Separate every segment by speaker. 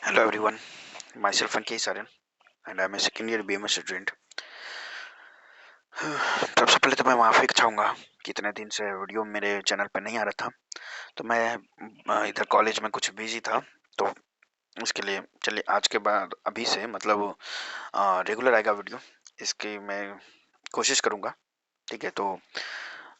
Speaker 1: Hello everyone, myself Ankit Saran and I'm a second year BMS student. सबसे पहले तो मैं माफ़ी चाहूँगा कि इतने दिन से वीडियो मेरे चैनल पे नहीं आ रहा था। तो मैं इधर कॉलेज में कुछ बिजी था, तो इसके लिए चलिए आज के बाद अभी से मतलब रेगुलर आएगा वीडियो। इसकी मैं कोशिश करूँगा। ठीक है, तो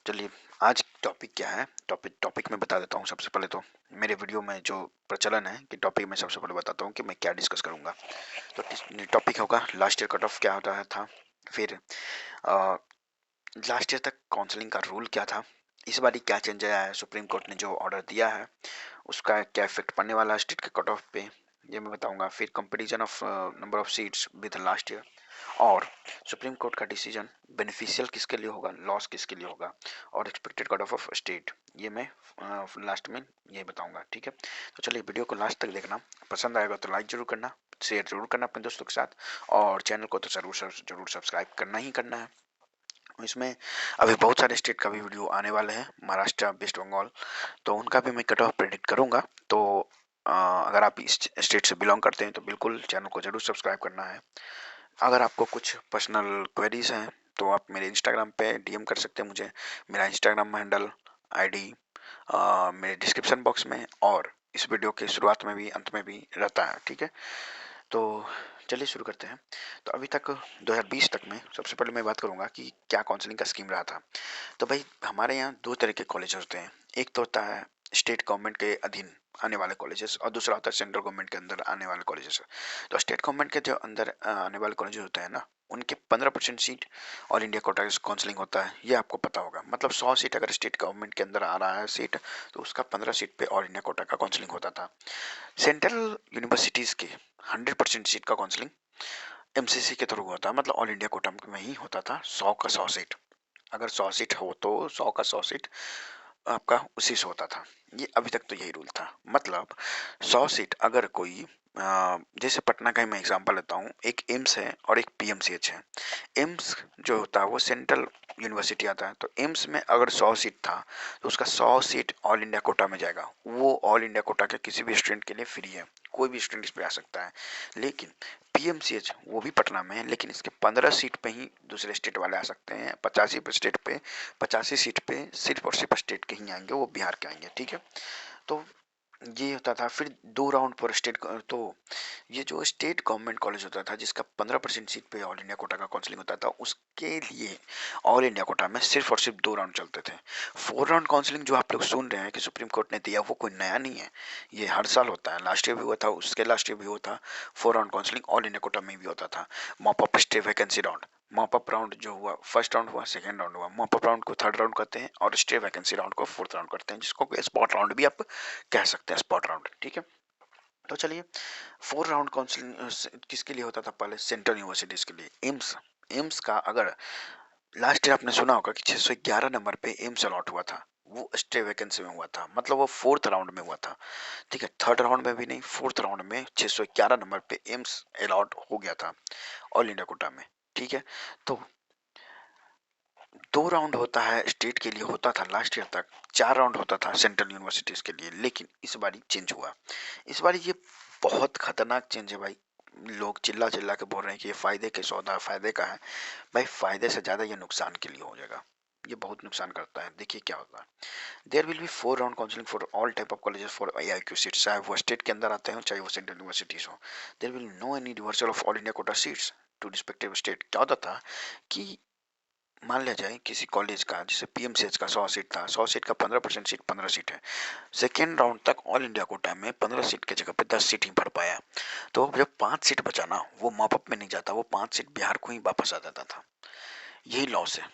Speaker 1: चलिए आज टॉपिक क्या है। टॉपिक मैं बता देता हूँ। सबसे पहले तो मेरे वीडियो में जो प्रचलन है कि टॉपिक मैं सबसे पहले बताता हूँ कि मैं क्या डिस्कस करूँगा। तो टॉपिक होगा लास्ट ईयर कट ऑफ क्या होता था, फिर लास्ट ईयर तक काउंसलिंग का रूल क्या था, इस बारी क्या चेंज आया है, सुप्रीम कोर्ट ने जो ऑर्डर दिया है उसका क्या इफेक्ट पड़ने वाला है स्टेट के कट ऑफ पे, ये मैं बताऊंगा। फिर comparison of number of seats with last year, और सुप्रीम कोर्ट का डिसीजन बेनिफिशियल किसके लिए होगा, लॉस किसके लिए होगा, और एक्सपेक्टेड कट ऑफ स्टेट, ये मैं लास्ट में ये बताऊंगा। ठीक है, तो चलिए वीडियो को लास्ट तक देखना। पसंद आएगा तो लाइक जरूर करना, शेयर जरूर करना अपने दोस्तों के साथ, और चैनल को तो जरूर सब्सक्राइब करना ही करना है। इसमें अभी बहुत सारे स्टेट का भी वीडियो आने वाले हैं, महाराष्ट्र, वेस्ट बंगाल, तो उनका भी मैं कट ऑफ प्रेडिक्ट करूंगा। तो अगर आप इस स्टेट से बिलोंग करते हैं तो बिल्कुल चैनल को जरूर सब्सक्राइब करना है। अगर आपको कुछ पर्सनल क्वेरीज हैं तो आप मेरे इंस्टाग्राम पे डीएम कर सकते हैं मुझे। मेरा इंस्टाग्राम हैंडल आईडी मेरे डिस्क्रिप्शन बॉक्स में और इस वीडियो के शुरुआत में भी अंत में भी रहता है। ठीक है, तो चलिए शुरू करते हैं। तो अभी तक 2020 तक में सबसे पहले मैं बात करूंगा कि क्या काउंसलिंग का स्कीम रहा था। तो भाई हमारे यहाँ दो तरह के कॉलेज होते हैं। एक तो होता है स्टेट गवर्नमेंट के अधीन आने वाले कॉलेजेस, और दूसरा होता है सेंट्रल गवर्नमेंट के अंदर आने वाले कॉलेजेस। तो स्टेट गवर्नमेंट के जो अंदर आने वाले कॉलेजेस होते हैं ना, उनके 15% seat all India Kota counselling होता है, ये आपको पता होगा। मतलब 100 सीट अगर स्टेट गवर्नमेंट के अंदर आ रहा है सीट, तो उसका 15 सीट पे ऑल इंडिया कोटा का काउंसलिंग होता था। सेंट्रल यूनिवर्सिटीज के 100% सीट का काउंसलिंग एमसीसी के थ्रू होता है, मतलब ऑल इंडिया कोटा में ही होता था। 100 का 100 सीट, अगर 100 सीट हो तो 100 का 100 सीट आपका उसी से होता था। ये अभी तक तो यही रूल था। मतलब 100 सीट अगर कोई जैसे पटना का ही मैं एग्जांपल लेता हूँ, एक एम्स है और एक पीएमसीएच है। एम्स जो होता है वो सेंट्रल यूनिवर्सिटी आता है, तो एम्स में अगर 100 सीट था तो उसका 100 सीट ऑल इंडिया कोटा में जाएगा। वो ऑल इंडिया कोटा के किसी भी स्टूडेंट के लिए फ्री है, कोई भी स्टूडेंट इस पे आ सकता है। लेकिन पीएमसीएच वो भी पटना में है, लेकिन इसके 15 सीट पे ही दूसरे स्टेट वाले आ सकते हैं। 85 पे स्टेट पे 85 सीट पे सिर्फ और सिर्फ स्टेट के ही आएंगे, वो बिहार के आएंगे। ठीक है, तो ये होता था। फिर 2 राउंड पर स्टेट, तो ये जो स्टेट गवर्नमेंट कॉलेज होता था जिसका 15% सीट पे ऑल इंडिया कोटा का काउंसलिंग होता था, उसके लिए ऑल इंडिया कोटा में सिर्फ और सिर्फ 2 राउंड चलते थे। 4 राउंड काउंसलिंग जो आप लोग सुन रहे हैं कि सुप्रीम कोर्ट ने दिया, वो कोई नया नहीं है, ये हर साल होता है। लास्ट ईयर भी हुआ था, उसके लास्ट ईयर भी हुआ था। 4 round counselling all India Kota में भी होता था। Mop up stay vacancy round, mop up round जो हुआ, फर्स्ट राउंड हुआ, सेकंड राउंड हुआ। मॉप अप राउंड को थर्ड राउंड करते हैं और स्टे वैकेंसी राउंड को फोर्थ राउंड करते हैं, जिसको स्पॉट राउंड भी आप कह सकते हैं, स्पॉट राउंड। ठीक है, तो चलिए 4 राउंड काउंसलिंग किसके लिए होता था पहले, सेंट्रल यूनिवर्सिटीज के लिए। एम्स, एम्स का अगर लास्ट ईयर आपने सुना होगा कि 611 नंबर पे एम्स अलॉट हुआ था, वो स्टे वैकेंसी में हुआ था, मतलब वो फोर्थ राउंड में हुआ था। ठीक है, थर्ड राउंड में भी नहीं, फोर्थ राउंड में 611 नंबर पे एम्स अलॉट हो गया था ऑल इंडिया कोटा में। ठीक है, तो 2 राउंड होता है स्टेट के लिए, होता था लास्ट ईयर तक। 4 राउंड होता था सेंट्रल यूनिवर्सिटीज के लिए, लेकिन इस बारी चेंज हुआ। इस बारी ये बहुत खतरनाक चेंज है भाई। लोग चिल्ला चिल्ला के बोल रहे हैं कि ये फायदे के सौदा फायदे का है। भाई फायदे से ज्यादा ये नुकसान के लिए हो जाएगा, ये बहुत नुकसान करता है। देखिए क्या होता है, there will be 4 round counselling for all type of colleges for AIQ seats, चाहे वो स्टेट के अंदर आते हो चाहे वो सेंट्रल यूनिवर्सिटीज हो। There will no any reversal of all India quota seats to respective state. क्या होता था कि मान लिया जाए किसी कॉलेज का, जैसे पीएमसीएच का 100 सीट था, 100 सीट का 15% सीट 15 सीट है। सेकेंड राउंड तक ऑल इंडिया कोटा में 15 सीट की जगह पे 10 सीट ही भर पाया। तो जब 5 सीट बचा ना, वो मॉपअप में नहीं जाता, वो 5 सीट बिहार को ही वापस आ जाता था। यही लॉस है।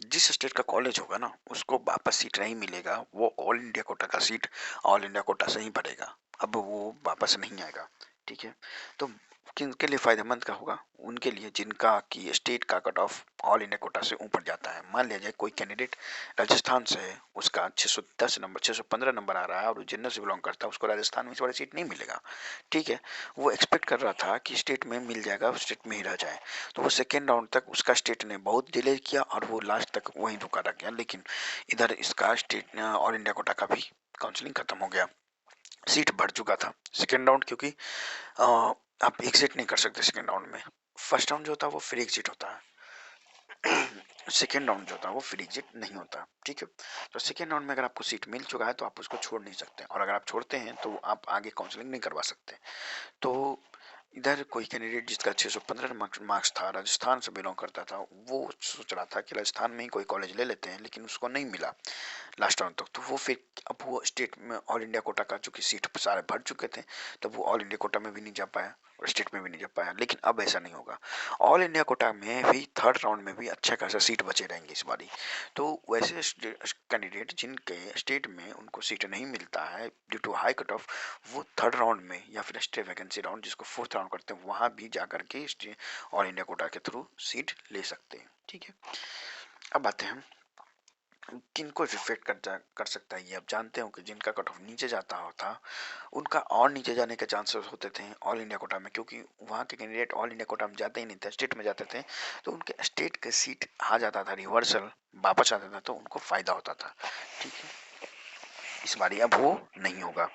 Speaker 1: जिस स्टेट का कॉलेज होगा ना, उसको वापस सीट नहीं मिलेगा, वो ऑल इंडिया कोटा का सीट ऑल इंडिया कोटा से ही भरेगा, अब वो वापस नहीं आएगा। ठीक है, तो किनके लिए फायदेमंद का होगा, उनके लिए जिनका की स्टेट का cut off all India Kota से ऊपर जाता है। मान लिया जाए कोई कैंडिडेट राजस्थान से है, उसका 610 नंबर 615 नंबर आ रहा है और वो जनरल से बिलोंग करता है, उसको राजस्थान में इस बार सीट नहीं मिलेगा। ठीक है, वो एक्सपेक्ट कर रहा था कि स्टेट में मिल जाएगा, स्टेट में ही रह जाए, तो वो सेकेंड राउंड तक उसका स्टेट ने बहुत डिले किया और वो लास्ट तक वहीं रुका रह गया। लेकिन इधर इसका स्टेट ऑल इंडिया कोटा का भी काउंसलिंग खत्म हो गया। सीट भर चुका था सेकेंड राउंड, क्योंकि आप एग्जिट नहीं कर सकते सेकेंड राउंड में। फर्स्ट राउंड जो होता है वो फ्री एग्जिट होता है, सेकेंड राउंड जो होता है वो फ्री एग्जिट नहीं होता, ठीक है। तो सेकेंड राउंड में अगर आपको सीट मिल चुका है तो आप उसको छोड़ नहीं सकते, और अगर आप छोड़ते हैं तो आप आगे काउंसलिंग नहीं करवा सकते। तो इधर कोई कैंडिडेट जिसका 615 मार्क्स था, राजस्थान से बिलोंग करता था, वो सोच रहा था कि राजस्थान में ही कोई कॉलेज ले लेते हैं, लेकिन उसको नहीं मिला लास्ट राउंड तक। तो वो फिर अब वो स्टेट में ऑल इंडिया कोटा का चूंकि सीट सारे भर चुके थे, तो वो ऑल इंडिया कोटा में भी नहीं जा पाया और स्टेट में भी नहीं जा पाया। लेकिन अब ऐसा नहीं होगा, ऑल इंडिया कोटा में भी थर्ड राउंड में भी अच्छा खासा सीट बचे रहेंगे इस बारी। तो वैसे कैंडिडेट जिनके स्टेट में उनको सीट नहीं मिलता है due to high cut off, वो थर्ड राउंड में या फिर स्टे वैकेंसी राउंड जिसको फोर्थ राउंड करते हैं, वहां भी जा करके ऑल इंडिया कोटा के थ्रू सीट ले सकते हैं, ठीक है। अब आते हैं किनको इफेक्ट कर सकता है ये। आप जानते हो कि जिनका कट ऑफ नीचे जाता होता, उनका और नीचे जाने के चांसेस होते थे ऑल इंडिया कोटा में, क्योंकि वहाँ के कैंडिडेट ऑल इंडिया कोटा में जाते ही नहीं थे, स्टेट में जाते थे। तो उनके स्टेट के सीट आ जाता था, रिवर्सल वापस आता था, तो उनको फायदा होता था, ठीक है। इस बारी अब वो नहीं होगा।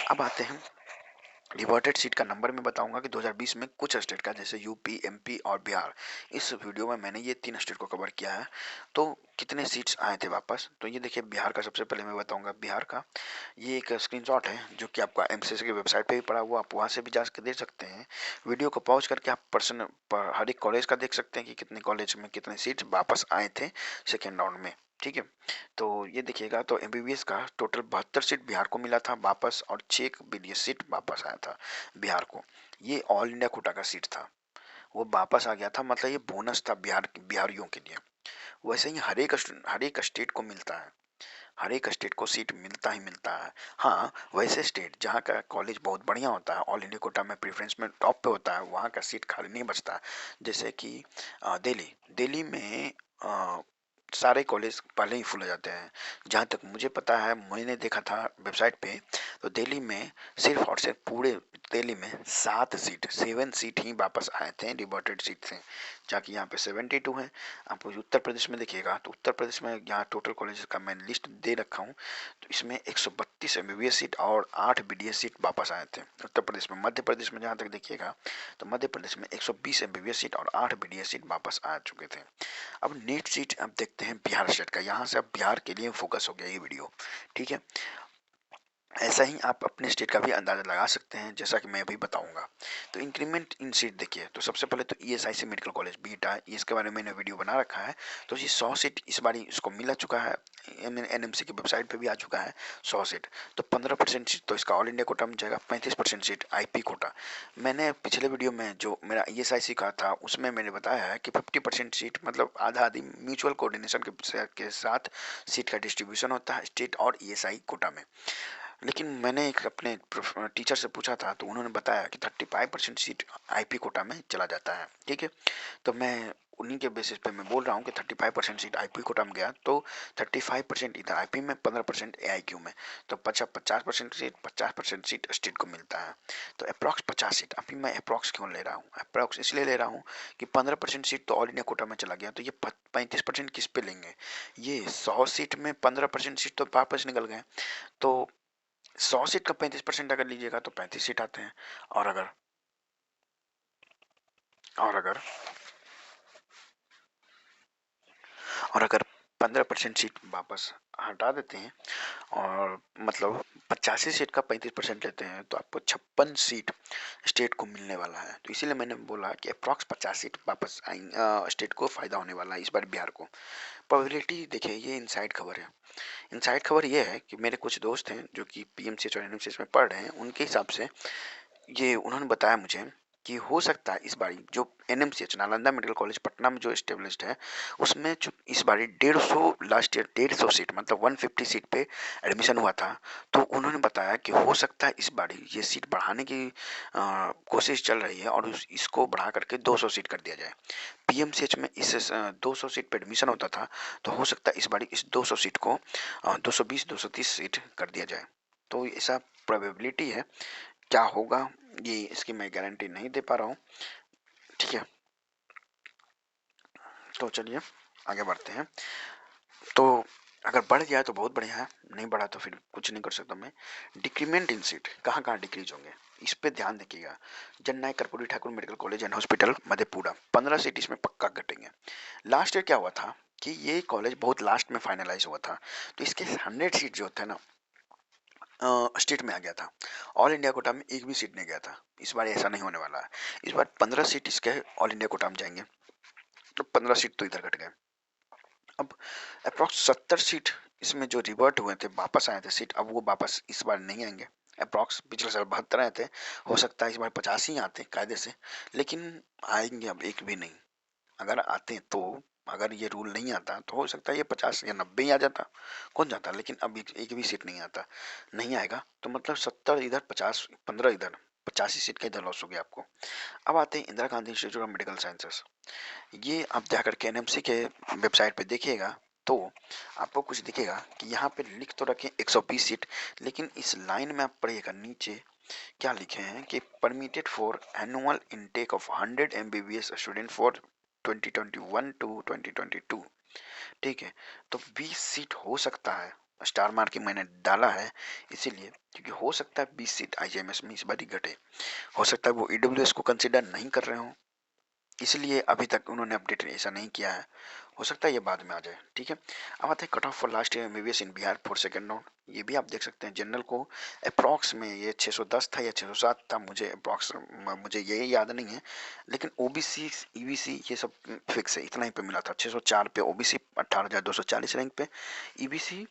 Speaker 1: अब आते हैं रिवर्टेड सीट का नंबर। मैं बताऊंगा कि 2020 में कुछ स्टेट का, जैसे यूपी, एमपी और बिहार, इस वीडियो में मैंने ये 3 स्टेट को कवर किया है। तो कितने सीट्स आए थे वापस, तो ये देखिए बिहार का सबसे पहले मैं बताऊंगा। बिहार का ये एक स्क्रीनशॉट है जो कि आपका एमसीएस की वेबसाइट पे भी पड़ा हुआ, आप वहाँ से भी जा के देख सकते हैं। वीडियो को पॉज करके आप पर्सन हर एक कॉलेज का देख सकते हैं कि कितने कॉलेज में कितने सीट्स वापस आए थे सेकेंड राउंड में, ठीक है। तो ये देखिएगा, तो एमबीबीएस का टोटल 72 सीट बिहार को मिला था वापस, और 6 बीडीएस सीट वापस आया था बिहार को। ये ऑल इंडिया कोटा का सीट था, वो वापस आ गया था, मतलब ये बोनस था बिहारियों के लिए। वैसे ही हर एक स्टेट को मिलता है, हर एक स्टेट को सीट मिलता ही मिलता है। हाँ, वैसे स्टेट जहाँ का कॉलेज बहुत बढ़िया होता है, ऑल इंडिया कोटा में प्रेफरेंस में टॉप पे होता है, वहाँ का सीट खाली नहीं बचता। जैसे कि दिल्ली दिल्ली में सारे कॉलेज पहले ही फुल हो जाते हैं। जहाँ तक मुझे पता है, मैंने देखा था वेबसाइट पे, तो दिल्ली में सिर्फ और सिर्फ पूरे दिल्ली में 7 सीट ही वापस आए थे रिवर्टेड सीट से, जबकि यहाँ पे 72 है। आप उत्तर प्रदेश में देखिएगा, तो उत्तर प्रदेश में यहाँ टोटल कॉलेज का मैं लिस्ट दे रखा हूँ, तो इसमें 132 एमबीबीएस सीट और 8 बीडीएस सीट वापस आए थे उत्तर प्रदेश में। मध्य प्रदेश में जहाँ तक देखिएगा, तो मध्य प्रदेश में 120 एमबीबीएस सीट और 8 बीडीएस सीट वापस आ चुके थे। अब नेक्स्ट सीट अब देखते हैं बिहार स्टेट का। यहाँ से अब बिहार के लिए फोकस हो गया ये वीडियो, ठीक है। ऐसा ही आप अपने स्टेट का भी अंदाजा लगा सकते हैं, जैसा कि मैं अभी बताऊंगा। तो इंक्रीमेंट इन सीट देखिए, तो सबसे पहले तो ईएसआईसी मेडिकल कॉलेज बीटा, इसके बारे में मैंने वीडियो बना रखा है। तो ये 100 सीट इस बारी इसको मिला चुका है, एनएमसी की वेबसाइट पे भी आ चुका है 100 सीट। तो 15% सीट तो इसका ऑल इंडिया कोटा में जाएगा, 35% सीट आईपी कोटा। मैंने पिछले वीडियो में जो मेरा ईएसआईसी का था, उसमें मैंने बताया है कि 50% सीट मतलब आधा आधी म्यूचुअल कोऑर्डिनेशन के साथ सीट का डिस्ट्रीब्यूशन होता है स्टेट और ईएसआई कोटा में। लेकिन मैंने एक अपने टीचर से पूछा था, तो उन्होंने बताया कि 35% सीट आईपी कोटा में चला जाता है, ठीक है। तो मैं उन्हीं के बेसिस पे मैं बोल रहा हूँ कि 35% सीट आईपी कोटा में गया, तो 35% इधर आईपी में, 15% एआईक्यू में। तो 50% सीट स्टेट को मिलता है। तो अप्रॉक्स 50 सीट। अभी मैं अप्रॉक्स क्यों ले रहा हूँ, अप्रॉक्स इसलिए ले रहा हूँ कि 15% सीट तो ऑल इंडिया कोटा में चला गया, तो ये 35% किस पे लेंगे। ये 100 सीट में 15% सीट तो वापस निकल गए। तो 100 सीट का 35% अगर लीजिएगा तो 35 सीट आते हैं। और अगर और अगर और अगर 15% सीट वापस हटा देते हैं, और मतलब 85 सीट का 35% लेते हैं, तो आपको 56 सीट स्टेट को मिलने वाला है। तो इसीलिए मैंने बोला कि अप्रॉक्स 50 सीट वापस आएंगे, स्टेट को फायदा होने वाला है इस बार बिहार को। प्रोबेबिलिटी देखिए, ये इनसाइड खबर है। इनसाइड खबर ये है कि मेरे कुछ दोस्त हैं जो कि पीएमसीएच और एनएमसीएच में पढ़ रहे हैं, उनके हिसाब से ये उन्होंने बताया मुझे कि हो सकता है इस बारी जो NMCH Nalanda medical college Patna में जो एस्टेब्लिश्ड है, उसमें जो इस बारी 150 लास्ट ईयर 150 सीट मतलब 150 सीट पे एडमिशन हुआ था। तो उन्होंने बताया कि हो सकता है इस बारी ये सीट बढ़ाने की कोशिश चल रही है, और इसको बढ़ा करके 200 सीट कर दिया जाए। पीएमसीएच में इस 200 सीट पे एडमिशन होता था, तो हो सकता है इस बारी इस 200 सीट को 220 230 सीट कर दिया जाए। तो ऐसा प्रोबेबिलिटी है। क्या होगा ये इसकी मैं गारंटी नहीं दे पा रहा हूँ, ठीक है। तो चलिए आगे बढ़ते हैं। तो अगर बढ़ गया तो बहुत बढ़िया है, नहीं बढ़ा तो फिर कुछ नहीं कर सकता मैं। डिक्रीमेंट इन सीट कहाँ कहाँ डिक्रीज होंगे, इस पे ध्यान देखिएगा। जननायक Karpoori Thakur medical college and hospital Madhepura 15 seat इसमें पक्का घटेंगे। लास्ट ईयर क्या हुआ था कि ये कॉलेज बहुत लास्ट में फाइनलाइज हुआ था, तो इसके 100 सीट जो थे ना स्टेट में आ गया था। ऑल इंडिया कोटा में एक भी सीट नहीं गया था। इस बार ऐसा नहीं होने वाला है। इस बार 15 सीट इसके ऑल इंडिया कोटा में जाएंगे, तो 15 सीट तो इधर घट गए। अब अप्रॉक्स 70 सीट इसमें जो रिवर्ट हुए थे, वापस आए थे सीट, अब वो वापस इस बार नहीं आएंगे। अप्रॉक्स पिछले साल 72 आए थे, हो सकता है इस बार 50 ही आते कायदे से, लेकिन आएंगे अब एक भी नहीं। अगर आते तो, अगर ये रूल नहीं आता तो हो सकता है ये 50 या 90 ही आ जाता, कौन जाता, लेकिन अब एक भी सीट नहीं आता, नहीं आएगा, तो मतलब 70 इधर 50, 15 इधर, 85 सीट का इधर लॉस हो गया आपको। अब आते हैं Indira Gandhi institute of medical sciences. ये आप जाकर के एनएमसी के वेबसाइट पे देखिएगा तो आपको कुछ दिखेगा कि यहाँ पे लिख तो रखे 120 सीट, लेकिन इस लाइन में आप पढ़िएगा नीचे क्या लिखे हैं कि permitted for annual intake of 100 MBBS student for 2021 to 2022। ठीक है, तो 20 सीट हो सकता है, स्टार मार्क के मैंने डाला है इसीलिए क्योंकि हो सकता है 20 सीट आईजीएमएस में इस बार ही घटे। हो सकता है वो ईडब्ल्यूएस को कंसिडर नहीं कर रहे हो, इसलिए अभी तक उन्होंने अपडेट ऐसा नहीं किया है, हो सकता है ये बाद में आ जाए। ठीक है, अब आते हैं cut off for last year MBBS in Bihar for second round. ये भी आप देख सकते हैं जनरल को अप्रॉक्स में ये 610 था या 607 था, मुझे अप्रॉक्स मुझे ये याद नहीं है, लेकिन ओबीसी ईबीसी ये सब फिक्स है, इतना ही पे मिला था। 604 पे ओबीसी, 18,240 रैंक पे EBC,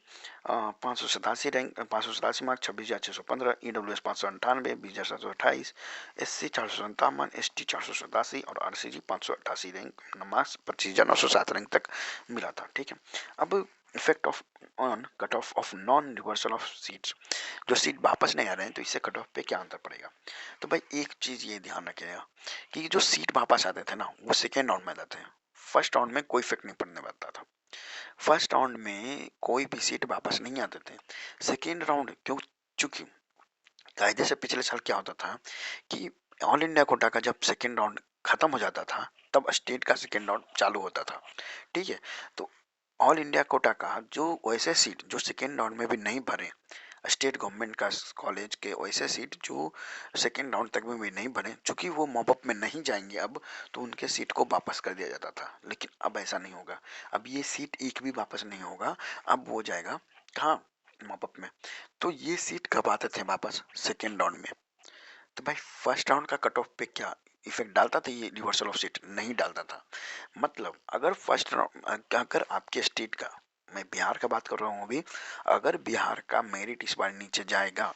Speaker 1: 587 rank, 587 mark, 26,615, EWS 598, 20,728, SC 457, ST 487 और आरसीजी 588 रैंक मार्क्स, 25,907 रैंक तक मिला था। ठीक है, अब effect of on cut off of non reversal of seats, जो सीट वापस नहीं आ रहे हैं तो इससे कट ऑफ पे क्या अंतर पड़ेगा। तो भाई एक चीज ये ध्यान रखिएगा कि जो सीट वापस आते थे ना वो सेकेंड राउंड में आते थे, फर्स्ट राउंड में कोई इफेक्ट नहीं पड़ने वाला था। फर्स्ट राउंड में कोई भी सीट वापस नहीं आते थे। सेकेंड राउंड क्यों, चूंकि कायदे से पिछले साल क्या होता था कि ऑल इंडिया कोटा का जब सेकेंड राउंड खत्म हो जाता था तब स्टेट का सेकेंड राउंड चालू होता था। ठीक है, तो ऑल इंडिया कोटा का जो वैसे सीट जो सेकेंड राउंड में भी नहीं भरे, स्टेट गवर्नमेंट का कॉलेज के वैसे सीट जो सेकेंड राउंड तक में भी नहीं भरे, चूंकि वो मॉपअप में नहीं जाएंगे अब, तो उनके सीट को वापस कर दिया जाता था। लेकिन अब ऐसा नहीं होगा, अब ये सीट एक भी वापस नहीं होगा, अब वो जाएगा कहाँ, मॉपअप में। तो ये सीट कब आते थे वापस, सेकेंड राउंड में। तो भाई फर्स्ट राउंड का कट ऑफ पे क्या इफेक्ट डालता था ये रिवर्सल ऑफ सीट, नहीं डालता था। मतलब अगर फर्स्ट राउंड, अगर आपके स्टेट का, मैं बिहार का बात कर रहा हूँ अभी, अगर बिहार का मेरिट इस बार नीचे जाएगा,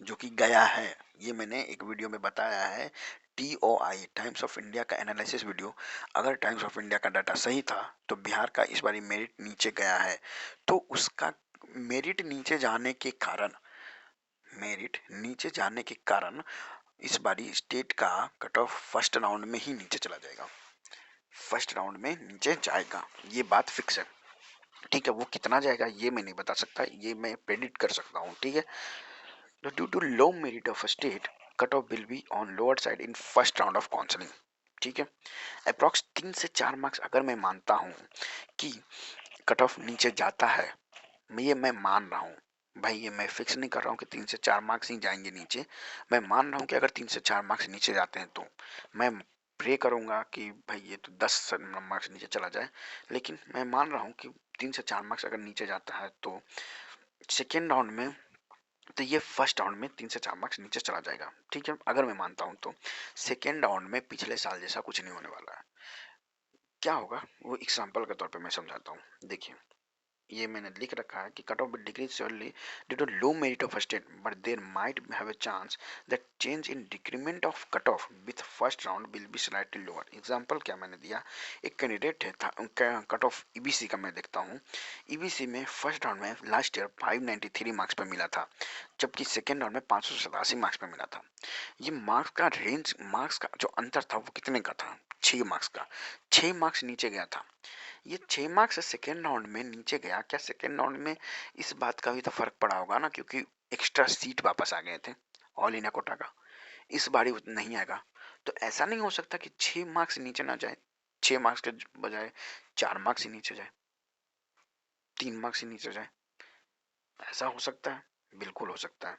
Speaker 1: जो कि गया है, ये मैंने एक वीडियो में बताया है, TOI टाइम्स ऑफ इंडिया का एनालिसिस वीडियो, अगर टाइम्स ऑफ इंडिया का डाटा सही था तो बिहार का इस बार मेरिट नीचे गया है, तो उसका मेरिट नीचे जाने के कारण, मेरिट नीचे जाने के कारण इस बारी स्टेट का कट ऑफ फर्स्ट राउंड में ही नीचे चला जाएगा, फर्स्ट राउंड में नीचे जाएगा, ये बात फिक्स है। ठीक है, वो कितना जाएगा ये मैं नहीं बता सकता, ये मैं प्रेडिक्ट कर सकता हूँ। ठीक है, तो due to low merit of state, cut off will be on lower side in first round of counselling. ठीक है, अप्रॉक्स 3 से 4 मार्क्स अगर मैं मानता हूँ कि कट ऑफ नीचे जाता है, मैं मान रहा हूँ भाई, ये मैं फिक्स नहीं कर रहा हूँ कि 3 से 4 मार्क्स ही जाएंगे नीचे, मैं मान रहा हूँ कि अगर 3 से 4 मार्क्स नीचे जाते हैं तो मैं प्रे करूंगा कि भाई ये तो 10 मार्क्स नीचे चला जाए, लेकिन मैं मान रहा हूँ कि 3 से 4 मार्क्स अगर नीचे जाता है तो सेकेंड राउंड में, तो ये फर्स्ट राउंड में 3 से 4 मार्क्स नीचे चला जाएगा। ठीक है, अगर मैं मानता हूँ तो सेकेंड राउंड में पिछले साल जैसा कुछ नहीं होने वाला है। क्या होगा वो एग्जाम्पल के तौर पे मैं समझाता हूँ, देखिए ये मैंने लिख रखा है कि cut off decrease surely due to low merit of a state, but there might have a chance that change in decrement of cut off with first round will be slightly lower। Example क्या मैंने दिया, एक candidate है था उनका cut off EBC का मैं देखता हूँ, ईबीसी में फर्स्ट राउंड में लास्ट ईयर 593 मार्क्स पे मिला था, जबकि सेकेंड राउंड में 587 मार्क्स पे मिला था। ये मार्क्स का रेंज, मार्क्स का जो अंतर था वो कितने का था, 6 मार्क्स का, 6 मार्क्स नीचे गया था। ये 6 मार्क्स सेकेंड राउंड में नीचे गया, क्या सेकेंड राउंड में इस बात का भी तो फर्क पड़ा होगा ना, क्योंकि एक्स्ट्रा सीट वापस आ गए थे ऑल इंडिया कोटा का, इस बारी नहीं आएगा। तो ऐसा नहीं हो सकता कि 6 मार्क्स नीचे ना जाए, 6 मार्क्स के बजाय 4 मार्क्स ही नीचे जाए। 3 मार्क्स ही नीचे जाए। ऐसा हो सकता है? बिल्कुल हो सकता है।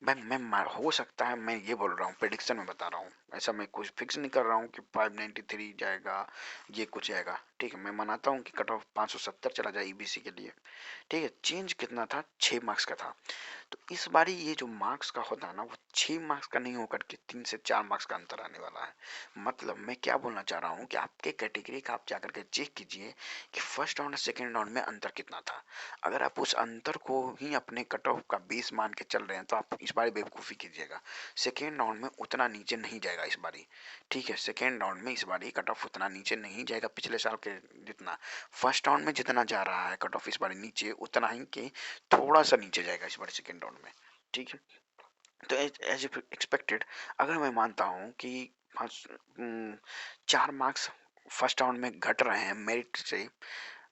Speaker 1: मैं हो सकता है, मैं ये बोल रहा हूँ, प्रेडिक्शन में बता रहा हूँ, ऐसा मैं कुछ फिक्स नहीं कर रहा हूँ कि 593 जाएगा, ये कुछ जाएगा। ठीक है, मैं मानता हूँ कि कट ऑफ 570 चला जाए ईबीसी के लिए। ठीक है, चेंज कितना था? 6 मार्क्स का था। तो इस बारी ये जो मार्क्स का होता है ना, वो 6 मार्क्स का नहीं होकर के 3 से 4 मार्क्स का अंतर आने वाला है। मतलब मैं क्या बोलना चाह रहा हूँ कि आपके कैटेगरी का आप जाकर के चेक कीजिए कि फर्स्ट राउंड और सेकेंड राउंड में अंतर कितना था। अगर आप उस अंतर को ही अपने कट ऑफ का बेस मान के चल रहे हैं तो आप इस बारी बेवकूफ़ी कीजिएगा। सेकेंड राउंड में उतना नीचे नहीं जाएगा इस बारी। ठीक है, सेकेंड राउंड में इस बारी कट ऑफ उतना नीचे नहीं जाएगा पिछले साल के जितना। फर्स्ट राउंड में जितना जा रहा है कट ऑफ इस बारी नीचे, उतना ही कि थोड़ा सा नीचे जाएगा इस बार सेकेंड राउंड में। ठीक है, तो एज एक्सपेक्टेड अगर मैं मानता हूँ कि 4 मार्क्स फर्स्ट राउंड में घट रहे हैं मेरिट से,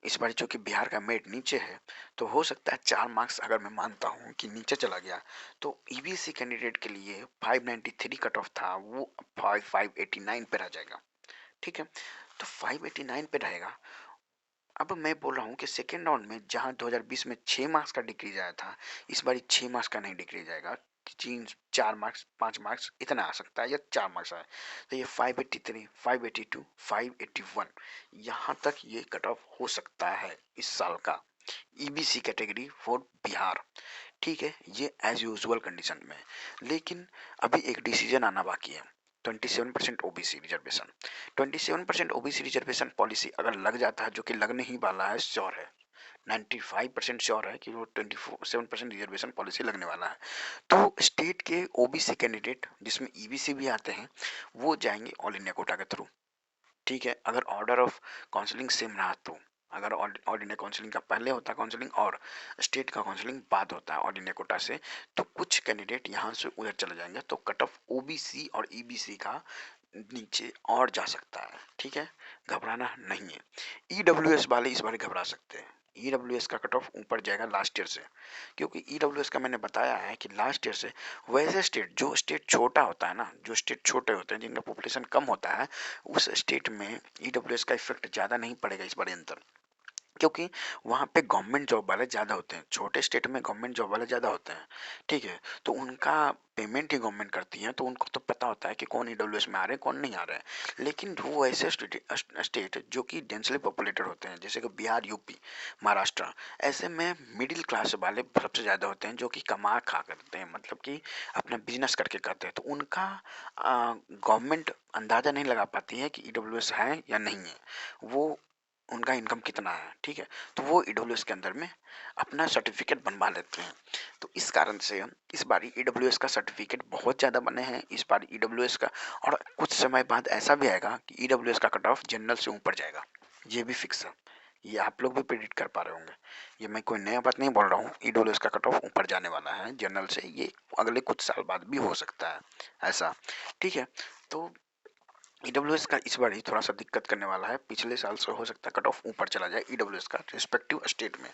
Speaker 1: इस बार जो कि बिहार का मेरिट नीचे है, तो हो सकता है 4 मार्क्स अगर मैं मानता हूँ कि नीचे चला गया तो ईबीसी कैंडिडेट के लिए 593 कट ऑफ था, वो 589 पे रह जाएगा। ठीक है, तो 589 पे रहेगा। अब मैं बोल रहा हूँ कि सेकेंड राउंड में जहाँ 2020 में 6 मार्क्स का डिक्रीज आया था, इस बार 6 मार्क्स का नहीं डिक्रीज आएगा। 4 मार्क्स 5 मार्क्स इतना आ सकता है, या 4 मार्क्स आए तो ये 583 582 581 यहाँ तक ये कट ऑफ हो सकता है इस साल का ईबीसी कैटेगरी फॉर बिहार। ठीक है, ये एज यूजुअल कंडीशन में। लेकिन अभी एक डिसीजन आना बाकी है। 27% OBC reservation, 27% OBC reservation policy अगर लग जाता है, जो कि लगने ही वाला है, श्योर है, 95% श्योर है कि वो 27% रिजर्वेशन पॉलिसी लगने वाला है, तो स्टेट के ओबीसी कैंडिडेट जिसमें ईबीसी भी आते हैं वो जाएंगे ऑल इंडिया कोटा के थ्रू। ठीक है, अगर ऑर्डर ऑफ काउंसलिंग सेम रहा तो। अगर ऑल इंडिया काउंसलिंग का पहले होता है काउंसलिंग और स्टेट का काउंसलिंग बाद होता है ऑल इंडिया कोटा से, तो कुछ कैंडिडेट यहाँ से उधर चले जाएंगे, तो कट ऑफ ओबीसी और ईबीसी का नीचे और जा सकता है। ठीक है, घबराना नहीं है। ईडब्ल्यूएस वाले इस बार घबरा सकते हैं। ईडब्ल्यूएस का कट ऑफ ऊपर जाएगा लास्ट ईयर से, क्योंकि ईडब्ल्यूएस का मैंने बताया है कि लास्ट ईयर से वैसे स्टेट, जो स्टेट छोटा होता है ना, जो स्टेट छोटे होते हैं जिनका पॉपुलेशन कम होता है, उस स्टेट में ईडब्ल्यूएस का इफेक्ट ज़्यादा नहीं पड़ेगा इस बारे अंतर, क्योंकि वहाँ पे गवर्नमेंट जॉब वाले ज़्यादा होते हैं। छोटे स्टेट में गवर्नमेंट जॉब वाले ज़्यादा होते हैं। ठीक है, तो उनका पेमेंट ही गवर्नमेंट करती है, तो उनको तो पता होता है कि कौन ईडब्ल्यूएस में आ रहे हैं कौन नहीं आ रहे हैं। लेकिन वो ऐसे स्टेट जो कि डेंसली पॉपुलेटेड होते हैं, जैसे कि बिहार, यूपी, महाराष्ट्र, ऐसे में मिडिल क्लास वाले सबसे ज़्यादा होते हैं, जो कि कमा खा करते हैं, मतलब कि अपना बिजनेस करके करते हैं, तो उनका गवर्नमेंट अंदाज़ा नहीं लगा पाती है कि ईडब्ल्यूएस है या नहीं है, वो उनका इनकम कितना है। ठीक है, तो वो ईडब्ल्यूएस के अंदर में अपना सर्टिफिकेट बनवा लेते हैं। तो इस कारण से इस बार ईडब्ल्यूएस का सर्टिफिकेट बहुत ज़्यादा बने हैं इस बार ईडब्ल्यूएस का, और कुछ समय बाद ऐसा भी आएगा कि ईडब्ल्यूएस का कट ऑफ जनरल से ऊपर जाएगा, ये भी फिक्स है। ये आप लोग भी प्रेडिक्ट कर पा रहे होंगे, ये मैं कोई नया बात नहीं बोल रहा हूँ। ईडब्ल्यूएस का कट ऑफ ऊपर जाने वाला है जनरल से, ये अगले कुछ साल बाद भी हो सकता है ऐसा। ठीक है, तो ईडब्ल्यूएस का इस बार ही थोड़ा सा दिक्कत करने वाला है, पिछले साल से हो सकता है कट ऑफ ऊपर चला जाए ईडब्ल्यूएस का रिस्पेक्टिव स्टेट में।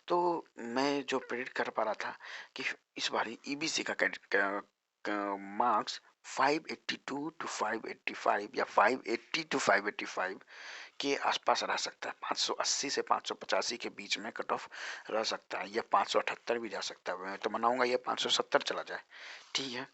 Speaker 1: तो मैं जो प्रेडिक्ट कर पा रहा था कि इस बार ईबीसी का मार्क्स 582 टू 585 या 580 टू 585 के आसपास रह सकता है। 580 से 585 के बीच में कट ऑफ रह सकता है, या 578 भी जा सकता है। मैं तो मनाऊंगा ये 570 चला जाए। ठीक है,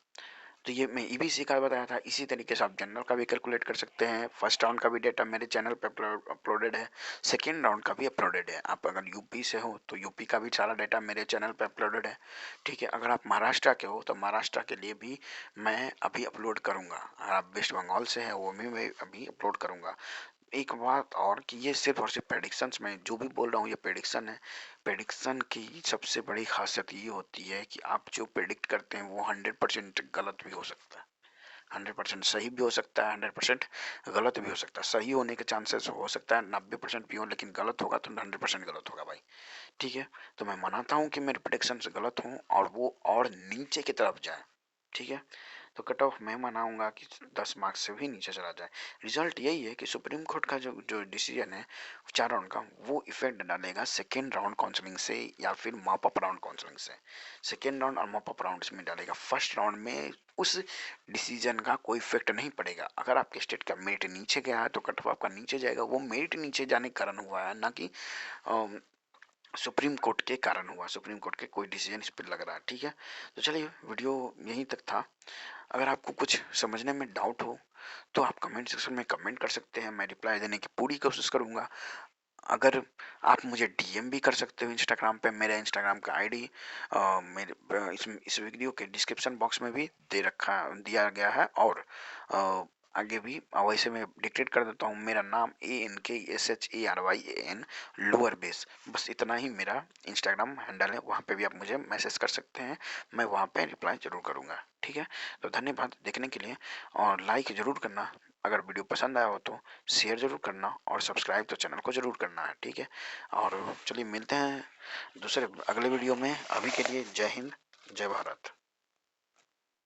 Speaker 1: तो ये मैं ईबीसी का बताया था। इसी तरीके से आप जनरल का भी कैलकुलेट कर सकते हैं। फर्स्ट राउंड का भी डेटा मेरे चैनल पे अपलोडेड है, सेकेंड राउंड का भी अपलोडेड है। आप अगर यूपी से हो तो यूपी का भी सारा डेटा मेरे चैनल पे अपलोडेड है। ठीक है, अगर आप महाराष्ट्र के हो तो महाराष्ट्र के लिए भी मैं अभी अपलोड करूँगा। अगर आप वेस्ट बंगाल से हैं वो भी मैं अभी अपलोड करूँगा। एक बात और कि ये सिर्फ और सिर्फ प्रेडिक्शंस में जो भी बोल रहा हूँ ये प्रेडिक्शन है। प्रेडिक्शन की सबसे बड़ी खासियत ये होती है कि आप जो प्रेडिक्ट करते हैं वो 100% गलत भी हो सकता है, 100% सही भी हो सकता है, 100% गलत भी हो सकता है। सही होने के चांसेस हो सकता है 90% भी हो, लेकिन गलत होगा तो 100% गलत होगा भाई। ठीक है, तो मैं मानता हूँ कि मेरे प्रेडिक्शन गलत हों और वो और नीचे की तरफ जाए। ठीक है, तो कट ऑफ मैं मनाऊंगा कि 10 मार्क्स से भी नीचे चला जाए। रिजल्ट यही है कि सुप्रीम कोर्ट का जो जो डिसीजन है 4 राउंड का, वो इफेक्ट डालेगा सेकेंड राउंड काउंसलिंग से या फिर मॉप अप राउंड काउंसलिंग से। सेकेंड राउंड और मॉप अप राउंड में डालेगा, फर्स्ट राउंड में उस डिसीजन का कोई इफेक्ट नहीं पड़ेगा। अगर आपके स्टेट का मेरिट नीचे गया है तो कट ऑफ आपका नीचे जाएगा, वो मेरिट नीचे जाने के कारण हुआ है, ना कि सुप्रीम कोर्ट के कारण हुआ, सुप्रीम कोर्ट के कोई डिसीजन इस पर लग रहा है, ठीक है। तो चलिए वीडियो यहीं तक था। अगर आपको कुछ समझने में डाउट हो तो आप कमेंट सेक्शन में कमेंट कर सकते हैं, मैं रिप्लाई देने की पूरी कोशिश करूंगा। अगर आप मुझे डीएम भी कर सकते हो इंस्टाग्राम पे, मेरा इंस्टाग्राम का आईडी मेरे इस वीडियो के डिस्क्रिप्शन बॉक्स में भी दिया गया है, और आगे भी वैसे मैं डिक्टेट कर देता हूँ। मेरा नाम ANKSHARYAN लोअर बेस, बस इतना ही मेरा इंस्टाग्राम हैंडल है, वहाँ पे भी आप मुझे मैसेज कर सकते हैं, मैं वहाँ पे रिप्लाई जरूर करूँगा, ठीक है। तो धन्यवाद देखने के लिए, और लाइक ज़रूर करना अगर वीडियो पसंद आया हो तो, शेयर ज़रूर करना, और सब्सक्राइब तो चैनल को ज़रूर करना है, ठीक है। और चलिए मिलते हैं दूसरे अगले वीडियो में, अभी के लिए जय हिंद, जय भारत।